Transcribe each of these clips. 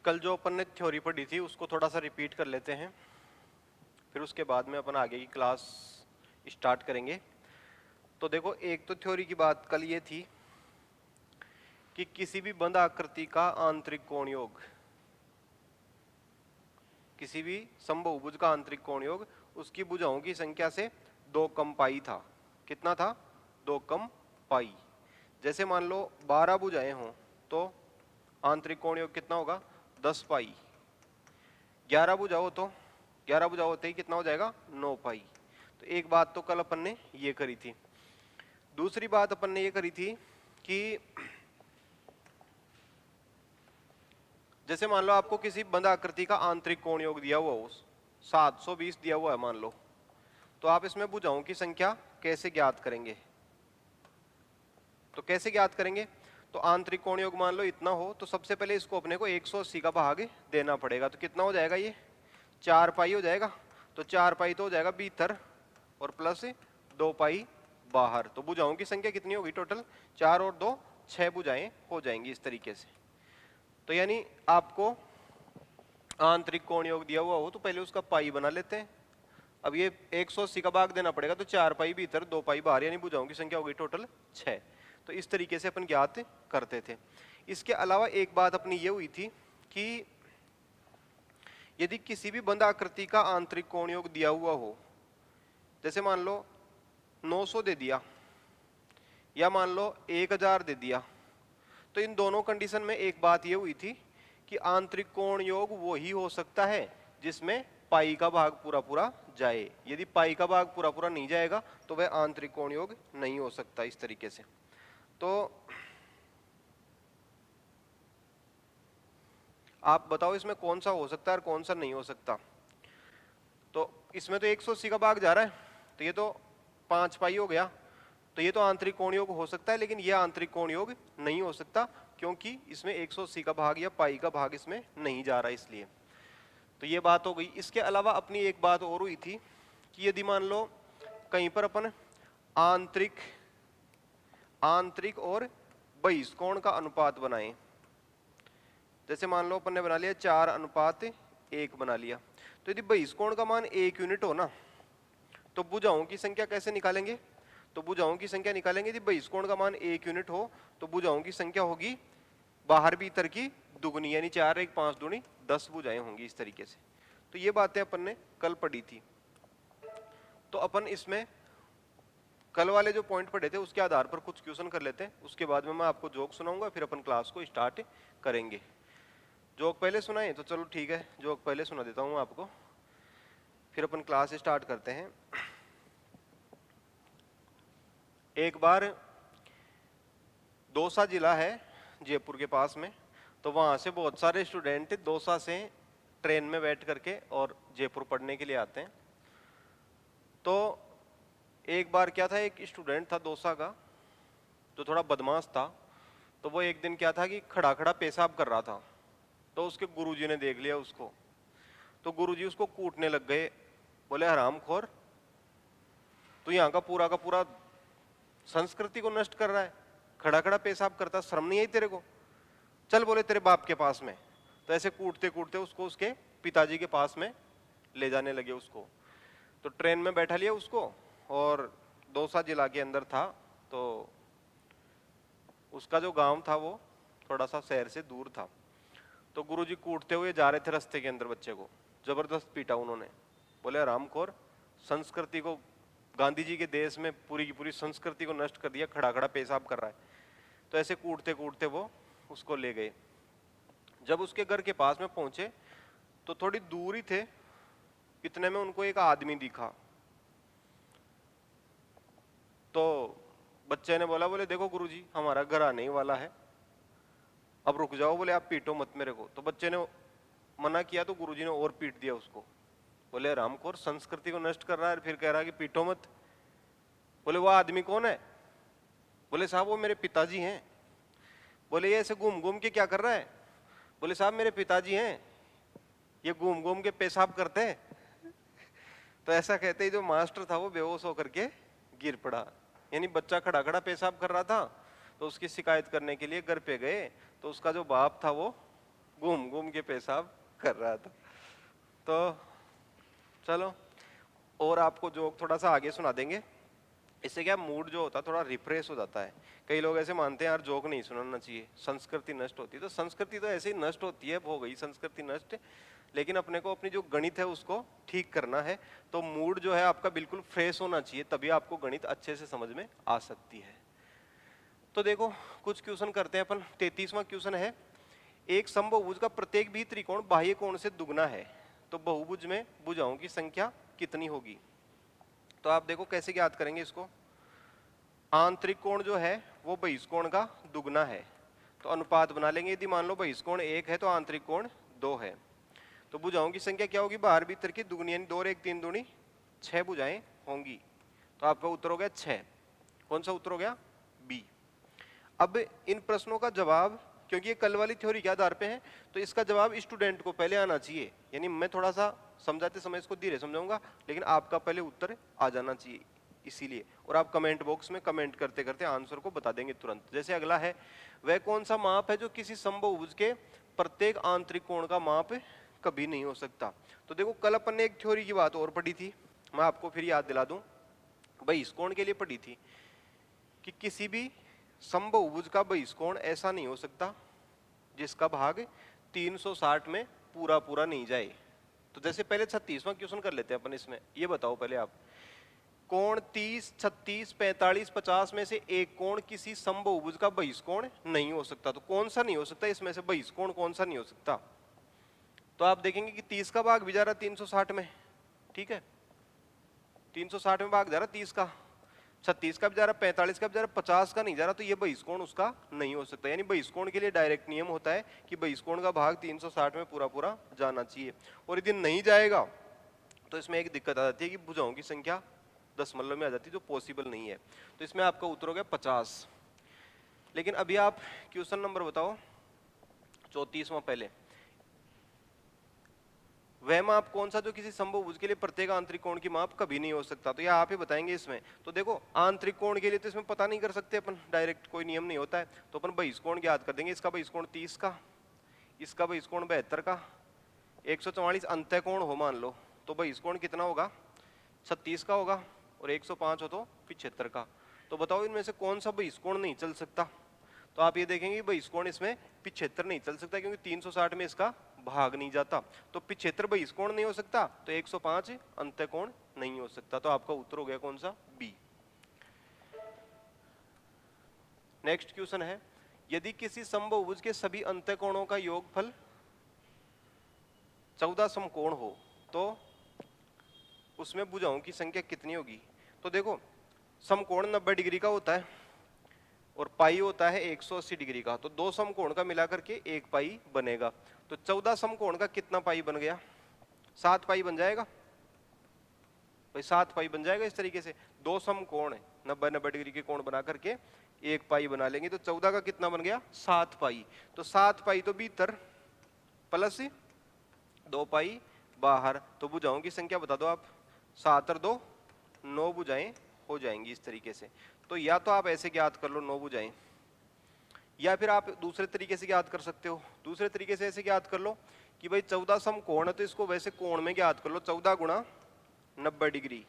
कल जो अपन ने थ्योरी पढ़ी थी उसको थोड़ा सा रिपीट कर लेते हैं, फिर उसके बाद में अपन आगे की क्लास स्टार्ट करेंगे। तो देखो, एक तो थ्योरी की बात कल ये थी कि किसी भी बंद आकृति का आंतरिक कोण योग, किसी भी समबाहुभुज का आंतरिक कोण योग उसकी भुजाओं की संख्या से 2 कम पाई था। कितना था? 2 कम पाई। जैसे मान लो 12 भुजाएं हों तो आंतरिक कोण योग कितना होगा? 10 पाई। 11 भुजा हो तो 11 भुजा होते ही कितना हो जाएगा? 9 पाई। तो एक बात तो कल अपन ने ये करी थी। दूसरी बात अपन ने ये करी थी कि जैसे मान लो आपको किसी बंद आकृति का आंतरिक कोण योग दिया हुआ हो, 720 दिया हुआ है मान लो, तो आप इसमें भुजाओं की संख्या कैसे ज्ञात करेंगे? तो कैसे ज्ञात करेंगे? तो आंतरिक कोण योग मान लो इतना हो तो सबसे पहले इसको अपने को 180 का भाग देना पड़ेगा। तो कितना हो जाएगा? ये 4 पाई हो जाएगा। तो 4 पाई तो हो जाएगा भीतर और प्लस 2 पाई बाहर। तो भुजाओं की संख्या कितनी होगी टोटल? 4 और 2 6 भुजाएं हो जाएंगी इस तरीके से। तो यानी आपको आंतरिक कोण योग दिया हुआ हो तो पहले उसका पाई बना लेते हैं। अब ये 180 का भाग देना पड़ेगा, तो 4 पाई भीतर 2 पाई बाहर, यानी भुजाओं की संख्या होगी टोटल 6। तो इस तरीके से अपन ज्ञात करते थे। इसके अलावा एक बात अपनी ये हुई थी कि यदि किसी भी बंद आकृति का आंतरिक कोण योग दिया हुआ हो, जैसे मान लो 900 दे दिया या मान लो 1000 दे दिया, तो इन दोनों कंडीशन में एक बात ये हुई थी कि आंतरिक कोण योग वो ही हो सकता है जिसमें पाई का भाग पूरा पूरा जाए। यदि पाई का भाग पूरा पूरा नहीं जाएगा तो वह आंतरिक कोण योग नहीं हो सकता इस तरीके से। तो आप बताओ इसमें कौन सा हो सकता है और कौन सा नहीं हो सकता? तो इसमें तो 180 का भाग जा रहा है, तो ये तो 5 पाई हो गया, तो ये तो आंतरिक कोण योग हो सकता है, लेकिन ये आंतरिक कोण योग नहीं हो सकता क्योंकि इसमें 180 का भाग या पाई का भाग इसमें नहीं जा रहा, इसलिए। तो ये बात हो गई। इसके अलावा अपनी एक बात और हुई थी कि यदि मान लो कहीं पर अपन आंतरिक और बहिष्कोण का अनुपात बनाएं, जैसे मान लो अपन ने बना लिया 4:1 बना लिया, तो यदि बहिष्कोण का मान 1 यूनिट हो ना, तो भुजाओं की संख्या कैसे निकालेंगे? तो भुजाओं की संख्या निकालेंगे यदि बहिष्कोण का मान 1 यूनिट हो तो भुजाओं की संख्या होगी बाहर भीतर की दुगुनी, यानी 4 1 5 दूनी 10 भुजाएं होंगी इस तरीके से। तो ये बातें अपन ने कल पढ़ी थी। तो अपन इसमें कल वाले जो पॉइंट पढ़े थे उसके आधार पर कुछ क्वेश्चन कर लेते हैं, उसके बाद में मैं आपको जोक सुनाऊंगा, फिर अपन क्लास को स्टार्ट करेंगे। जोक पहले सुनाए तो चलो ठीक है, जोक पहले सुना देता हूं आपको, फिर अपन क्लास स्टार्ट करते हैं। एक बार दौसा जिला है जयपुर के पास में, तो वहां से बहुत सारे स्टूडेंट दौसा से ट्रेन में बैठ करके और जयपुर पढ़ने के लिए आते हैं। तो एक बार क्या था, एक स्टूडेंट था दौसा का जो थोड़ा बदमाश था, तो वो एक दिन क्या था कि खड़ा खड़ा पेशाब कर रहा था। तो उसके गुरुजी ने देख लिया उसको, तो गुरुजी उसको कूटने लग गए। बोले, हरामखोर, तू यहाँ का पूरा संस्कृति को नष्ट कर रहा है, खड़ा खड़ा पेशाब करता, शर्म नहीं आई तेरे को? चल, बोले, तेरे बाप के पास में। तो ऐसे कूटते कूटते उसको उसके पिताजी के पास में ले जाने लगे उसको। तो ट्रेन में बैठा लिया उसको, और दौसा जिला के अंदर था, तो उसका जो गांव था वो थोड़ा सा शहर से दूर था। तो गुरुजी कूटते हुए जा रहे थे रास्ते के अंदर, बच्चे को जबरदस्त पीटा उन्होंने। बोले, हरामखोर, संस्कृति को, गांधी जी के देश में पूरी की पूरी संस्कृति को नष्ट कर दिया, खड़ा खड़ा पेशाब कर रहा है। तो ऐसे कूटते कूटते वो उसको ले गए। जब उसके घर के पास में पहुंचे तो थोड़ी दूर ही थे, इतने में उनको एक आदमी दिखा। तो बच्चे ने बोला, बोले, देखो गुरुजी, हमारा घर आने ही वाला है, अब रुक जाओ, बोले, आप पीटो मत मेरे को। तो बच्चे ने मना किया तो गुरुजी ने और पीट दिया उसको। बोले, रामखोर, संस्कृति को नष्ट कर रहा है, फिर कह रहा है कि पीटो मत। बोले, वो आदमी कौन है? बोले, साहब, वो मेरे पिताजी हैं। बोले, ये ऐसे घूम घूम के क्या कर रहा है? बोले, साहब, मेरे पिताजी हैं, ये घूम घूम के पेशाब करते हैं। तो ऐसा कहते ही जो मास्टर था वो बेहोश होकर के गिर पड़ा। यानी बच्चा खड़ा खड़ा पेशाब कर रहा था, तो उसकी शिकायत करने के लिए घर पे गए, तो उसका जो बाप था वो घूम घूम के पेशाब कर रहा था। तो चलो, और आपको जोक थोड़ा सा आगे सुना देंगे, इससे क्या मूड जो होता है थोड़ा रिफ्रेश हो जाता है। कई लोग ऐसे मानते हैं यार जोक नहीं सुनाना चाहिए, संस्कृति नष्ट होती है। तो संस्कृति तो ऐसे ही नष्ट होती है, हो गई संस्कृति नष्ट, लेकिन अपने को अपनी जो गणित है उसको ठीक करना है। तो मूड जो है आपका बिल्कुल फ्रेश होना चाहिए, तभी आपको गणित अच्छे से समझ में आ सकती है। तो देखो कुछ क्वेश्चन करते हैं अपन। 33वां क्वेश्चन है, एक समबाहुभुज का प्रत्येक भी त्रिकोण बाह्य कोण से दुगना है, तो बहुभुज में भुजाओं की संख्या कितनी होगी। तो आप देखो कैसे ज्ञात करेंगे इसको। आंतरिक कोण जो है वो बहिष्कोण का दुगना है, तो अनुपात बना लेंगे। यदि मान लो बहिष्कोण 1 है तो आंतरिक कोण 2 है, तो भुजाओं की संख्या क्या होगी, बाहर भीतर की दुगनी, यानी 2 और 1 3 दूनी 6 भुजाएं होंगी। तो आपका उत्तर हो गया 6। कौन सा उत्तर हो गया, बी। अब इन प्रश्नों का जवाब, क्योंकि ये कल वाली थ्योरी के आधार पे है, तो इसका जवाब स्टूडेंट को पहले आना चाहिए। यानी मैं थोड़ा सा समझाते समय इसको धीरे समझाऊंगा, लेकिन आपका पहले उत्तर आ जाना चाहिए इसीलिए। और आप कमेंट बॉक्स में कमेंट करते करते आंसर को बता देंगे तुरंत। जैसे अगला है, वह कौन सा माप है जो किसी समबाहुभुज के प्रत्येक आंतरिक कोण का माप कभी नहीं हो सकता। तो देखो कल अपन ने एक थ्योरी की बात और पढ़ी थी, मैं आपको फिर याद दिला दूं। बहिष्कोण के लिए पढ़ी थी कि किसी भी समबाहुभुज का बहिष्कोण ऐसा नहीं हो सकता जिसका भाग 360 में पूरा पूरा नहीं जाए। तो जैसे पहले 36वां क्वेश्चन कर लेते हैं अपन। इसमें ये बताओ पहले आप, कोण 30, 36, 45, 50 में से एक कोण किसी समबाहुभुज का बहिष्कोण नहीं हो सकता। तो कौन सा नहीं हो सकता इसमें से, बहिष्कोण कौन सा नहीं हो सकता। तो आप देखेंगे कि 30 का भाग भी जा रहा 360 में, ठीक है, 360 में भाग जा रहा 30 का, 36 का भी जा रहा, 45 का भी जा रहा, 50 का नहीं जा रहा। तो ये बहिष्कोण उसका नहीं हो सकता। यानी बहिष्कोण के लिए डायरेक्ट नियम होता है कि बहिष्कोण का भाग 360 में पूरा पूरा जाना चाहिए। और यदि नहीं जाएगा तो इसमें एक दिक्कत आ जाती है कि भुजाओं की संख्या दशमलव में आ जाती है, जो पॉसिबल नहीं है। तो इसमें आपका उत्तर हो गया 50। लेकिन अभी आप क्वेश्चन नंबर बताओ 34वां पहले, वह माप कौन सा जो किसी समबाहुभुज के लिए प्रत्येक आंतरिक कोण की माप कभी नहीं हो सकता। तो यह आप ही बताएंगे इसमें। तो देखो आंतरिक कोण के लिए तो इसमें पता नहीं कर सकते अपन, डायरेक्ट कोई नियम नहीं होता है। तो अपन बहिष्कोण ज्ञात कर देंगे। इसका बहिष्कोण 30 का, इसका बहिष्कोण 72 का, 144 अंतः कोण हो मान लो, तो बहिष्कोण कितना होगा, 36 का होगा, और 105 हो तो 75 का। तो बताओ इनमें से कौन सा बहिष्कोण नहीं चल सकता। तो आप ये देखेंगे बहिष्कोण इसमें 75 नहीं चल सकता, क्योंकि 360 में इसका भाग नहीं जाता। तो 75 बहिष्कोण नहीं हो सकता, तो 105 अंतःकोण नहीं हो सकता। तो आपका उत्तर हो गया कौन सा, बी। नेक्स्ट क्वेश्चन है, यदि किसी समबाहुभुज के सभी अंतःकोणों का योगफल 14 समकोण हो तो उसमें भुजाओं की संख्या कितनी होगी। तो देखो समकोण 90 डिग्री का होता है और पाई होता है 180 डिग्री का। तो दो समकोण का मिलाकर के एक पाई बनेगा। तो 14 समकोण का कितना पाई बन गया, 7 पाई बन जाएगा भाई, 7 पाई बन जाएगा। इस तरीके से दो समकोण 90 डिग्री के कोण बना करके एक पाई बना लेंगे, तो 14 का कितना बन गया, 7 पाई। तो 7 पाई तो भीतर प्लस 2 पाई बाहर। तो भुजाओं की संख्या बता दो आप, 7 और 2 9 भुजाएं हो जाएंगी इस तरीके से। तो या तो आप ऐसे ज्ञात कर लो 9 भुजाएं, या फिर आप दूसरे तरीके से ज्ञात कर सकते हो। दूसरे तरीके से ऐसे ज्ञात कर लो कि भाई 14 समकोण है तो इसको वैसे कोण में ज्ञात कर लो, 14 गुणा 90 डिग्री।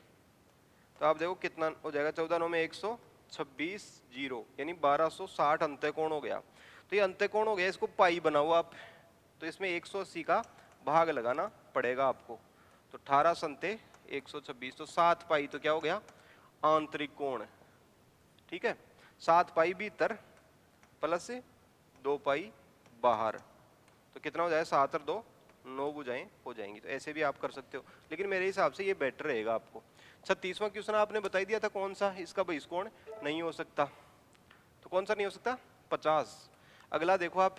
तो आप देखो कितना हो जाएगा, 14 9 में 126 जीरो, यानी 1260 अंतःकोण हो गया। तो ये अंतःकोण हो गया, इसको पाई बनाओ आप। तो इसमें 180 का भाग लगाना पड़ेगा आपको। तो 18 संते 126, तो 7 पाई तो क्या हो गया, आंतरिक कोण, ठीक है। 7 पाई भीतर प्लस 2 पाई बाहर, तो कितना हो जाएगा, 7 और 2 9 भुजाएं हो जाएंगी। तो ऐसे भी आप कर सकते हो, लेकिन मेरे हिसाब से ये बेटर रहेगा आपको। 36वां क्वेश्चन आपने बता दिया था कौन सा इसका बहिष्कोण नहीं हो सकता। तो कौन सा नहीं हो सकता, 50। अगला देखो आप,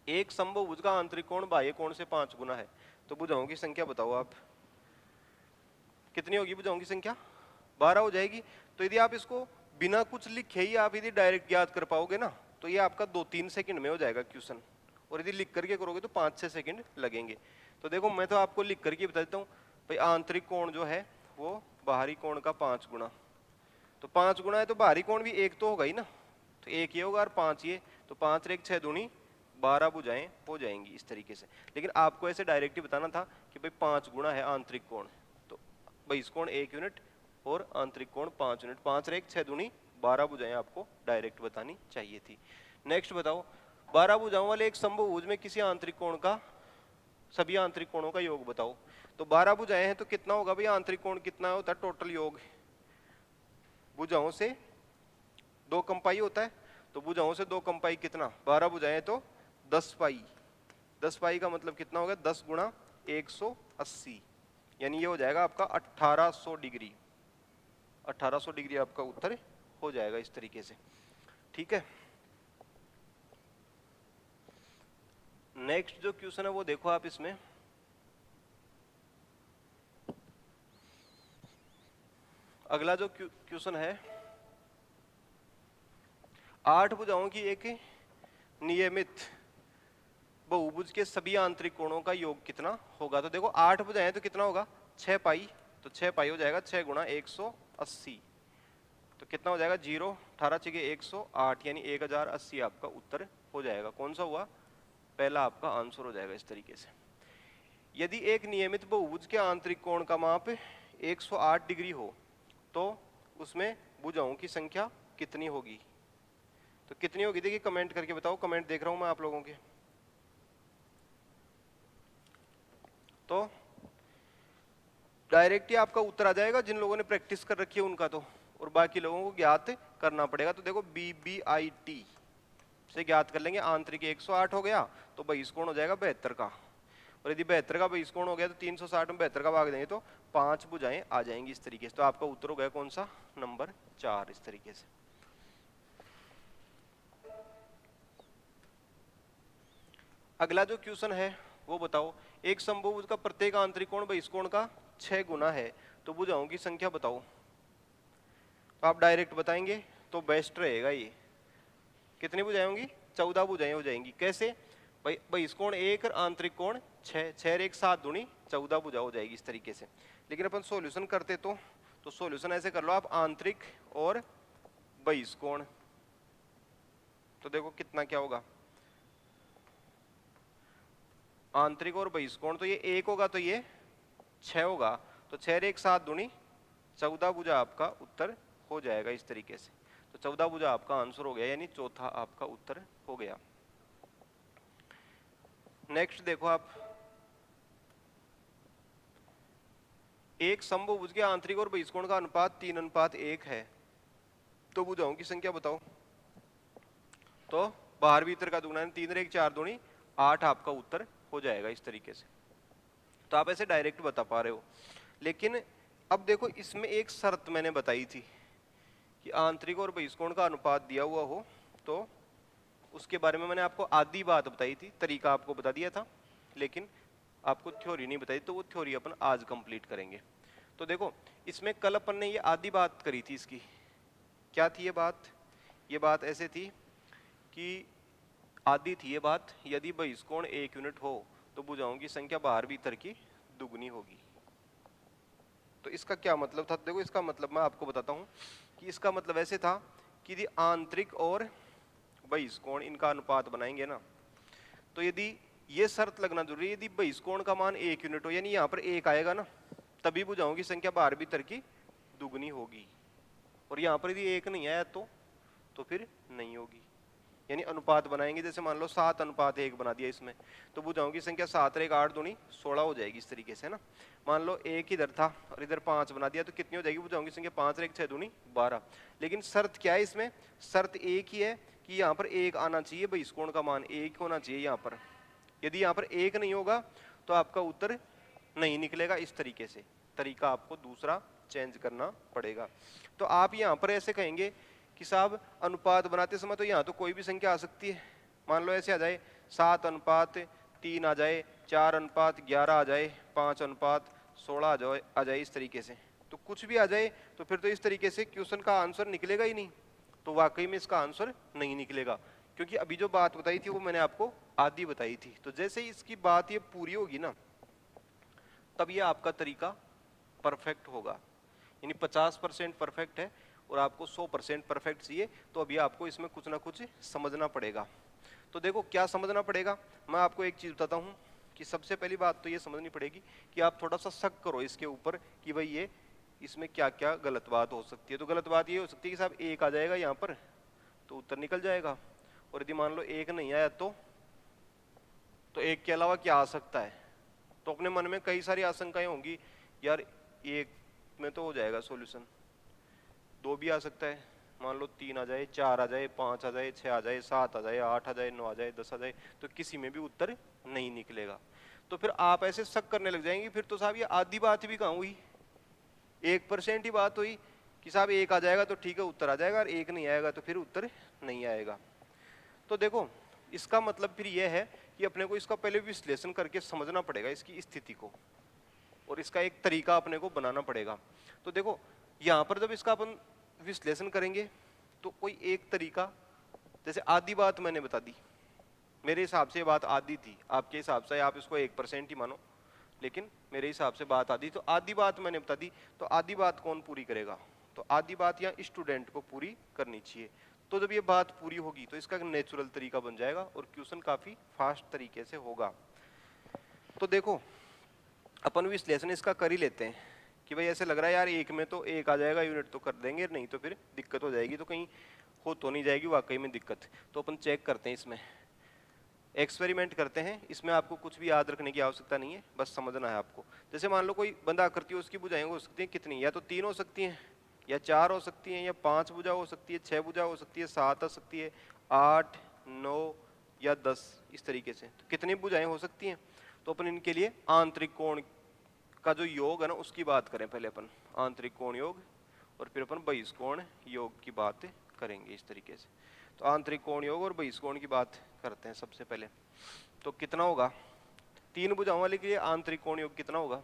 एक समबाहुभुज का आंतरिक कोण बाह्य कोण से 5 गुना है, तो भुजाओं की संख्या बताओ आप कितनी होगी। भुजाओं की संख्या 12 हो जाएगी। तो यदि आप इसको बिना कुछ लिखे ही आप यदि डायरेक्ट ज्ञात कर पाओगे ना, तो ये आपका 2-3 सेकंड में हो जाएगा क्वेश्चन। और यदि लिख करके करोगे तो 5-6 सेकंड लगेंगे। तो देखो मैं तो आपको लिख करके बता देता हूँ भाई, आंतरिक कोण जो है वो बाहरी कोण का 5 गुना। तो 5 गुना है तो बाहरी कोण भी एक तो होगा ही ना, तो एक ये होगा और 5 ये, तो 5 और 1 6 दूनी 12 भुजाएं हो जाएंगी इस तरीके से। लेकिन आपको ऐसे डायरेक्ट ही बताना था कि भाई 5 गुना है आंतरिक कोण, तो बहिष्कोण 1 यूनिट और आंतरिक कोण 5 यूनिट, 5 और 1 6 दूनी 12 भुजाएं आपको डायरेक्ट बतानी चाहिए थी। नेक्स्ट बताओ, 12 भुजाओं वाले एक समभुज में किसी आंतरिक कोण का, सभी आंतरिक कोणों का योग बताओ। तो 12 भुजाएं हैं तो कितना होगा भाई, आंतरिक कोण कितना होता है, टोटल योग भुजाओं से 2 कंपाई होता है, तो भुजाओं से 2 कंपाई कितना, 12 भुजाएं तो 10 पाई, 10 पाई का मतलब कितना होगा, 10 गुणा 180, यानी ये हो जाएगा आपका 1800 डिग्री, 1800 डिग्री आपका उत्तर हो जाएगा इस तरीके से। ठीक है, नेक्स्ट जो क्वेश्चन है वो देखो आप, इसमें अगला जो क्वेश्चन है, 8 भुजाओं की एक नियमित बहुभुज के सभी आंतरिक कोणों का योग कितना होगा। तो देखो 8 भुजाएं तो कितना होगा, 6 पाई, तो 6 पाई हो जाएगा 6 गुणा 180, तो कितना हो जाएगा 0, 18 छके 108, यानी 1080 आपका उत्तर हो जाएगा। कौन सा हुआ, पहला आपका आंसर हो जाएगा इस तरीके से। यदि एक नियमित बहुभुज के आंतरिक कोण का माप 108 डिग्री हो तो उसमें भुजाओं की संख्या कितनी होगी। तो कितनी होगी देखिए कमेंट करके बताओ, कमेंट देख रहा हूं मैं आप लोगों के। तो डायरेक्ट ही आपका उत्तर आ जाएगा, जिन लोगों ने प्रैक्टिस कर रखी है उनका तो, और बाकी लोगों को ज्ञात करना पड़ेगा। तो देखो BBIT से ज्ञात कर लेंगे, आंतरिक 108 हो गया तो बहिष्कोण हो जाएगा 72 का, और यदि 72 का बहिष्कोण हो गया तो 360 में 72 का भाग देंगे तो 5 भुजाएं आ जाएंगी इस तरीके से। तो आपका उत्तर हो गया कौन सा, नंबर 4 इस तरीके से। अगला जो क्वेश्चन है वो बताओ, एक समभुज का प्रत्येक आंतरिक कोण बहिष्कोण का 6 गुना है, तो भुजाओं की संख्या बताओ। तो आप डायरेक्ट बताएंगे तो बेस्ट रहेगा। ये कितनी भुजाएं होंगी, 14 भुजाएं हो जाएंगी। कैसे भाई, बहिष्कोण 1 और आंतरिक कोण 6, 6 और 1 7 दूनी 14 भुजा हो जाएगी इस तरीके से। लेकिन अपन सॉल्यूशन करते तो सॉल्यूशन ऐसे कर लो आप, आंतरिक और बहिष्कोण, तो देखो कितना क्या होगा, आंतरिक और बहिष्कोण, तो ये 1 होगा तो ये 6 होगा, तो 6 और 1 7 दूनी 14 भुजा आपका उत्तर हो जाएगा इस तरीके से। तो 14 भुजा आपका आंसर हो गया, यानी चौथा आपका उत्तर हो गया। नेक्स्ट देखो आप, एक समभुज के आंतरिक और बहिष्कोण का अनुपात 3:1 है, तो भुजाओं की संख्या बताओ। तो बाहर भीतर का दुगना 3 और 1 4 दूनी 8 आपका उत्तर हो जाएगा इस तरीके से। तो आप ऐसे डायरेक्ट बता पा रहे हो, लेकिन अब देखो इसमें एक शर्त मैंने बताई थी कि आंतरिक और बहिष्कोण का अनुपात दिया हुआ हो, तो उसके बारे में मैंने आपको आधी बात बताई थी, तरीका आपको बता दिया था, लेकिन आपको थ्योरी नहीं बताई, तो वो थ्योरी अपन आज कंप्लीट करेंगे। तो देखो इसमें कल अपन ने ये आधी बात करी थी इसकी, क्या थी ये बात ऐसे थी कि आधी थी ये बात, यदि बहिष्कोण 1 यूनिट हो तो भुजाओं की संख्या बाहर भीतर की दुगनी होगी। तो इसका क्या मतलब था, देखो इसका मतलब मैं आपको बताता हूं कि इसका मतलब ऐसे था कि यदि आंतरिक और बहिष्कोण इनका अनुपात बनाएंगे ना, तो यदि ये शर्त लगना जरूरी है, यदि बहिष्कोण का मान 1 यूनिट हो, यानी यहाँ पर 1 आएगा ना, तभी भुजाओं की संख्या बाहर भीतर की दुगनी होगी, और यहाँ पर यदि 1 नहीं आया तो फिर नहीं होगी। यानी अनुपात बनाएंगे, जैसे मान लो 7:1 बना दिया इसमें, तो भुजाओं की संख्या 7 और 1 8 दूनी 16 हो जाएगी इस तरीके से ना। मान लो 1 इधर था और इधर 5 बना दिया, तो कितनी हो जाएगी भुजाओं की संख्या, 5 और 1 6 दूनी 12। लेकिन शर्त क्या है इसमें, शर्त एक ही है कि यहाँ पर 1 आना चाहिए, बहिष्कोण का मान 1 होना चाहिए यहाँ पर। यदि यहाँ पर 1 नहीं होगा तो आपका उत्तर नहीं निकलेगा इस तरीके से, तरीका आपको दूसरा चेंज करना पड़ेगा। तो आप यहाँ पर ऐसे कहेंगे कि साहब अनुपात बनाते समय तो यहाँ तो कोई भी संख्या आ सकती है, मान लो ऐसे आ जाए 7:3 आ जाए, 4:11 आ जाए, 5:16 आ जाए इस तरीके से, तो कुछ भी आ जाए, तो फिर तो इस तरीके से क्वेश्चन का आंसर निकलेगा ही नहीं। तो वाकई में इसका आंसर नहीं निकलेगा, क्योंकि अभी जो बात बताई थी वो मैंने आपको आधी बताई थी। तो जैसे ही इसकी बात ये पूरी होगी ना, तब ये आपका तरीका परफेक्ट होगा, यानी 50% परफेक्ट है और आपको 100% परफेक्ट चाहिए, तो अभी आपको इसमें कुछ ना कुछ समझना पड़ेगा। तो देखो क्या समझना पड़ेगा, मैं आपको एक चीज बताता हूँ कि सबसे पहली बात तो ये समझनी पड़ेगी कि आप थोड़ा सा शक करो इसके ऊपर कि भाई ये इसमें क्या क्या गलत बात हो सकती है। तो गलत बात ये हो सकती है कि साहब एक आ जाएगा यहाँ पर तो उत्तर निकल जाएगा, और यदि मान लो एक नहीं आया तो एक के अलावा क्या आ सकता है। तो अपने मन में कई सारी आशंकाएं होंगी, यार एक में तो हो जाएगा सॉल्यूशन, दो भी आ सकता है, मान लो तीन आ जाए, चार आ जाए, पांच आ जाए, छह आ जाए, सात आ जाए, आठ आ जाए, नौ आ जाए, 10 आ जाए, तो किसी में भी उत्तर नहीं निकलेगा। तो फिर आप ऐसे शक करने लग जाएंगे, फिर तो साहब ये आधी बात भी कहाँ हुई, 1% ही बात हुई कि साहब एक आ जाएगा तो ठीक है उत्तर आ जाएगा, और एक नहीं आएगा तो फिर उत्तर नहीं आएगा। तो देखो इसका मतलब फिर यह है कि अपने को इसका पहले विश्लेषण करके समझना पड़ेगा इसकी स्थिति को, और इसका एक तरीका अपने को बनाना पड़ेगा। तो देखो यहाँ पर जब इसका अपन विश्लेषण करेंगे तो कोई एक तरीका, जैसे आधी बात मैंने बता दी, मेरे हिसाब से बात आधी थी, आपके हिसाब से आप इसको 1% ही मानो, लेकिन मेरे हिसाब से बात आधी, तो आधी बात मैंने बता दी, तो आधी बात कौन पूरी करेगा, तो आधी बात यहाँ स्टूडेंट को पूरी करनी चाहिए। तो जब ये बात पूरी होगी तो इसका नेचुरल तरीका बन जाएगा और क्वेश्चन काफी फास्ट तरीके से होगा। तो देखो अपन विश्लेषण इसका कर ही लेते हैं कि भाई ऐसे लग रहा है यार एक में तो एक आ जाएगा, यूनिट तो कर देंगे, नहीं तो फिर दिक्कत हो जाएगी, तो कहीं हो तो नहीं जाएगी वाकई में दिक्कत। तो अपन चेक करते हैं, इसमें एक्सपेरिमेंट करते हैं, इसमें आपको कुछ भी याद रखने की आवश्यकता नहीं है, बस समझना है आपको। जैसे मान लो कोई बंदा आकृति, उसकी भुजाएं हो सकती हैं कितनी, या तो 3 हो सकती हैं, या 4 हो सकती हैं, या 5 भुजा हो सकती है, 6 भुजा हो सकती है, 7 हो सकती है, 8, 9 या 10, इस तरीके से। तो कितनी भुजाएं हो सकती हैं, तो अपन इनके लिए आंतरिक कोण का जो योग है ना उसकी बात करें पहले अपन, आंतरिक कोण योग, और फिर अपन बहिष्कोण योग की बात करेंगे इस तरीके से। तो आंतरिक कोण योग और बहिष्कोण की बात करते हैं सबसे पहले। तो कितना होगा, 3 भुजाओं वाले के लिए आंतरिक कोण योग कितना होगा,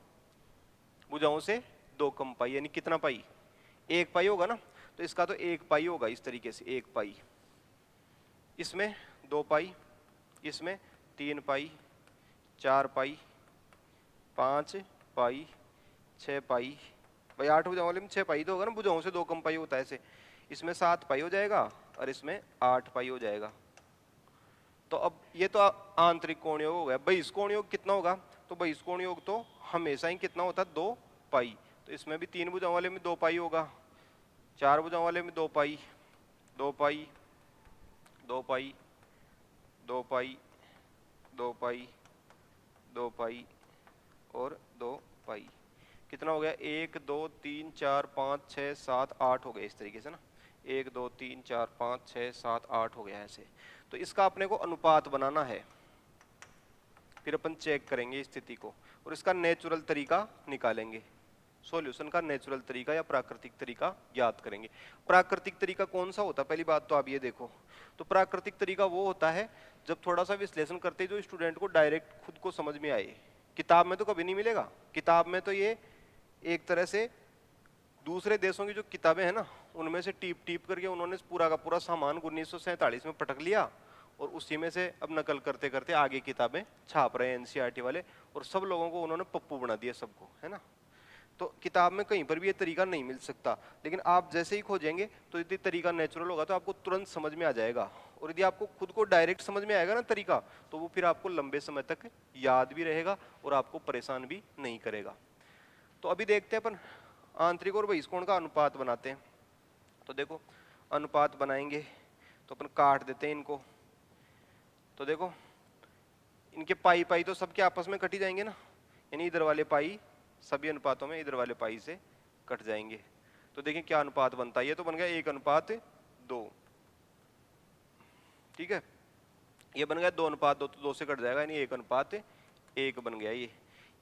भुजाओं से 2 कम पाई, यानी कितना पाई, 1 पाई होगा ना, तो इसका तो 1 पाई होगा इस तरीके से, 1 पाई, इसमें 2 पाई, इसमें 3 पाई, 4 पाई, 5 पाई, 6 पाई, भाई 8 भुजाओं वाले में 6 पाई तो होगा ना, भुजाओं से 2 कम पाई होता है ऐसे, इसमें 7 पाई हो जाएगा और इसमें 8 पाई हो जाएगा। तो अब ये तो आंतरिक कोण योग हो गया। बहिष्कोण योग कितना होगा, तो बहिष्कोण योग तो हमेशा ही कितना होता है, 2 पाई। तो इसमें भी 3 भुजाओं वाले में 2 पाई होगा, 4 भुजाओं वाले में 2 पाई, 2 पाई, 2 पाई, 2 पाई, 2 पाई, 2 पाई और 2 पाई, कितना हो गया, 1 2 3 4 5 6 7 8 हो गया इस तरीके से ना, 1 2 3 4 5 6 7 8 हो गया ऐसे। तो इसका अपने को अनुपात बनाना है, फिर अपन चेक करेंगे स्थिति को और इसका नेचुरल तरीका निकालेंगे, सॉल्यूशन का नेचुरल तरीका या प्राकृतिक तरीका ज्ञात करेंगे। प्राकृतिक तरीका कौन सा होता है, पहली बात तो आप ये देखो, तो प्राकृतिक तरीका वो होता है जब थोड़ा सा विश्लेषण करते जो स्टूडेंट को डायरेक्ट खुद को समझ में आए। किताब में तो कभी नहीं मिलेगा, किताब में तो ये एक तरह से दूसरे देशों की जो किताबें हैं ना उनमें से टीप टीप करके उन्होंने पूरा का पूरा सामान 1947 में पटक लिया और उसी में से अब नकल करते करते आगे किताबें छाप रहे हैं एनसीईआरटी वाले, और सब लोगों को उन्होंने पप्पू बना दिया सबको, है ना। तो किताब में कहीं पर भी ये तरीका नहीं मिल सकता, लेकिन आप जैसे ही खोजेंगे तो यदि तरीका नेचुरल होगा तो आपको तुरंत समझ में आ जाएगा, और यदि आपको खुद को डायरेक्ट समझ में आएगा ना तरीका, तो वो फिर आपको लंबे समय तक याद भी रहेगा और आपको परेशान भी नहीं करेगा। तो अभी देखते हैं अपन आंतरिक और बहिष्कोण का अनुपात बनाते हैं। तो देखो अनुपात बनाएंगे तो अपन काट देते हैं इनको, तो देखो इनके पाई पाई तो सबके आपस में कट ही जाएंगे ना, यानी इधर वाले पाई सभी अनुपातों में इधर वाले पाई से कट जाएंगे। तो देखिए क्या अनुपात बनता है, ये तो बन गया 1:2, ठीक है, ये बन गया 2:2, तो 2 से कट जाएगा, यानी 1:1 बन गया।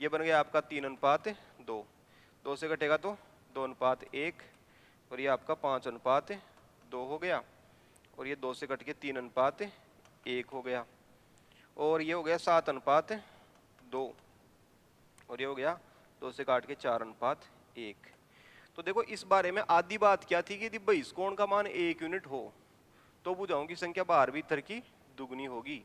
ये बन गया आपका 3:2, 2 से कटेगा तो 2:1, और ये आपका 5:2 हो गया, और ये 2 से कट के 3:1 हो गया, और ये हो गया 7:2, और ये हो गया 2 से काट के 4:1। तो देखो इस बारे में आधी बात क्या थी कि यदि बहिष्कोण का मान 1 यूनिट हो तो भुजाओं की संख्या बाहर भीतर की दुगनी होगी।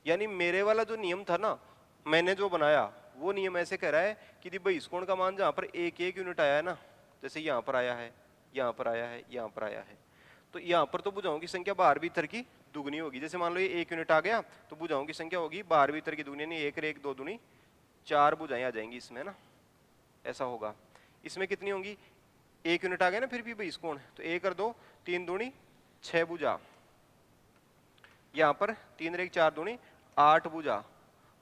यानी मेरे वाला जो नियम था ना, मैंने जो बनाया वो नियम ऐसे कह रहा है कि यदि बहिष्कोण का मान जहां पर 1 1 यूनिट आया है ना, जैसे यहाँ पर आया है, यहाँ पर आया है, यहाँ पर आया है, तो यहाँ पर तो भुजाओं की संख्या बाहर भीतर की दुगनी होगी। जैसे मान लो ये 1 यूनिट आ गया तो भुजाओं की संख्या होगी बाहर भीतर की दुगनी, यानी 1 और 1 2 दूनी 4 भुजाएं आ जाएंगी इसमें ना, ऐसा होगा। इसमें कितनी होंगी, 1 यूनिट आ गया ना फिर भी भाई इस कोण, तो 1 और 2 3 दूनी 6 भुजा, यहाँ पर 3 और 1 4 दूनी 8 भुजा,